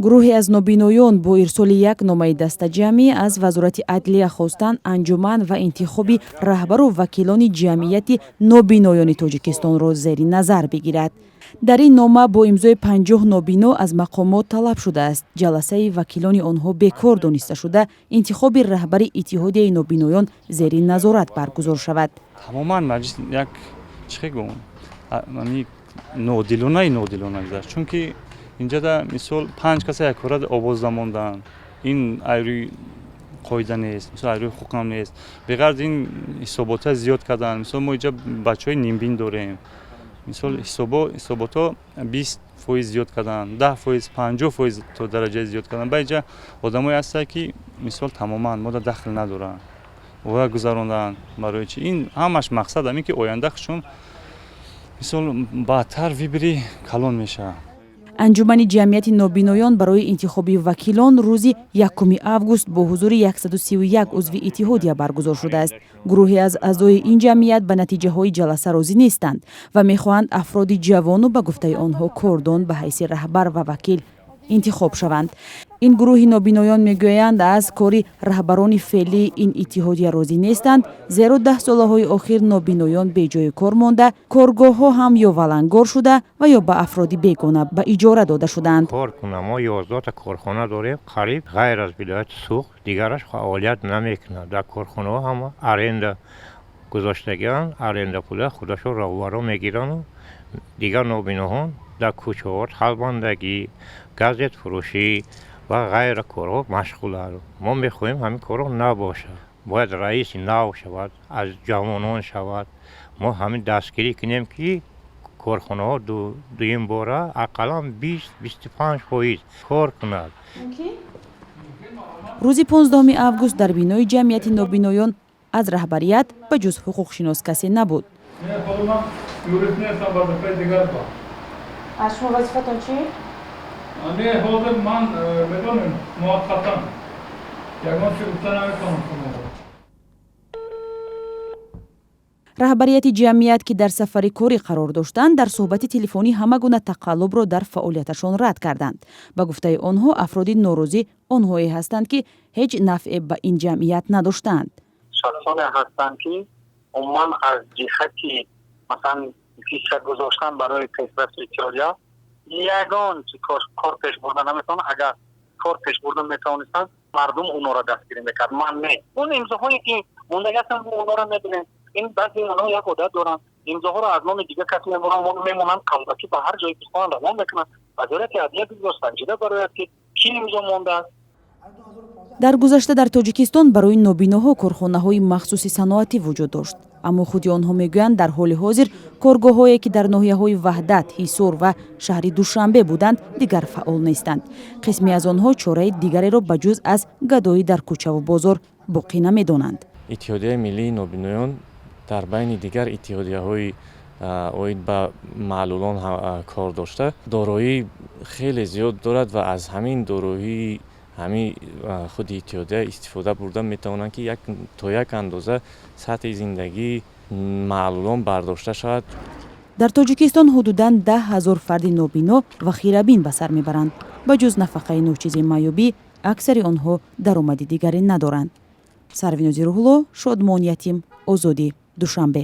гурӯҳе аз нобиноён бо ирсоли як номаи дастаҷамъӣ аз вазорати адлия хостанд анҷуман ва интихоби раҳбару вакилони ҷамъияти нобиноёни тоҷикистонро зери назар бигирад. дар ин нома бо имзои 50 нобино аз мақомот талаб шудааст ҷаласаи вакилони онҳо бекор дониста шуда интихоби раҳбари иттиҳодияи нобиноён зери назорат баргузор шавад. тамоман маҷлис як чӣ гум нодилона гузашт, чунки инҷада мисол 5 каса якора овозда монданд. Ин айрӯи қоида нест, мисол айрӯи ҳуқам нест. Беғарз ин ҳисобота зиёд карданд. Мисол мо инҷа бачаҳои нимбин дорем. Мисол ҳисобото 20% зиёд карданд, 10%, 50% то дараҷаи зиёд карданд. Ба инҷа одамое ҳастанд ки мисол тамоман мода дахл надоранд. Воя гузаронданд барои чӣ? Ин ҳамаш мақсад ҳамин ки оянда хушон мисол баъдтар вибри калон мешавад. анҷумани ҷамъияти нобиноён барои интихоби вакилон рӯзи 1 август бо ҳузури 131 узви иттиҳодия баргузор шудааст. гурӯҳе аз аъзои ин ҷамъият ба натиҷаҳои ҷаласа розӣ нестанд ва мехоҳанд афроди ҷавону ба гуфтаи онҳо кордон ба ҳайси раҳбар ва вакил интихоб шаванд. ин гурӯҳи нобиноён мегӯянд аз кори раҳбарони феълии ин иттиҳодия розӣ нестанд, зеро 10 солаҳои охир нобиноён беҷои кор монда, коргоҳҳо ҳам ё валангор шуда ва ё ба афроди бегона ба иҷора дода шуданд. мо 11 та корхона дорем, қариб ғайр аз вилояти Суғ дигараш фаъолият намекунад. Дар корхонаҳо ҳама аренда гузоштагианд, аренда пула худашон роҳбаро мегиранд. Дигар нобиноҳон дар кӯчаҳо халбандагӣ, газет фурӯшӣ ва ғайра корҳо машғуланд. мо мехоҳем ҳамин корҳо набошад. бояд раиси нав шавад, аз ҷавонон шавад. мо ҳамин дастгирӣ кунем ки корхонаҳо дуюм бора ақаллан 20-25% кор кунад. рӯзи 15 август дар бинои ҷамъияти нобиноён аз раҳбарият ба ҷуз ҳуқуқшинос касе набуд. аз шумо вазифатон чӣ? Не, ҳозир ман медонем муаққатан ягон чиз гуфта наметавонам шуморо. раҳбарияти ҷамъият ки дар сафари корӣ қарор доштанд дар суҳбати телефонӣ ҳама гуна тақаллубро дар фаъолияташон рад карданд. ба гуфтаи онҳо афроди норозӣ онҳое ҳастанд ки ҳеҷ нафъе ба ин ҷамъият надоштаанд. шахсоне ҳастанд ки умуман аз ҷиҳати масалан фиша гузоштан барои пешрафти иттиҳодия ягон кор пеш бурда наметавонад. агар кор пеш бурда метавонистанд мардум онора дастгирӣ мекард. ман не он имзоҳое ки мондагӣ ҳастанд онора мебинем. ин баъзе онҳо як одат доранд, имзоҳоро аз номи дигар каси мемонанд, қалбакӣ ба ҳар ҷои бихоҳанд равон мекунанд. вазорати адлия бигӯ санҷида барояд ки чӣ имзо мондааст. дар гузашта дар тоҷикистон барои нобиноҳо корхонаҳои махсуси саноатӣ вуҷуд дошт, аммо худи онҳо мегӯянд дар ҳоли ҳозир коргоҳҳое ки дар ноҳияҳои ваҳдат, ҳисор ва шаҳри душанбе буданд дигар фаъол нестанд. қисме аз онҳо чораи дигареро ба ҷуз аз гадоӣ дар кӯчаву бозор боқӣ намедонанд. иттиҳодияи миллии нобиноён дар байни дигар иттиҳодияҳои оид ба маълулон кор дошта дороии хеле зиёд дорад ва аз ҳамин дороии ҳамин худи иттиҳодия истифода бурда метавонанд ки то як андоза сатҳи зиндагии маълулон бардошта шавад. дар тоҷикистон ҳудудан 10 000 фарди нобино ва хирабин ба сар мебаранд. ба ҷуз нафақаи ночизи маъёбӣ аксари онҳо даромади дигаре надоранд. Сарвинози Рӯҳулло, Шодмон Ятим, Озодӣ, Душанбе.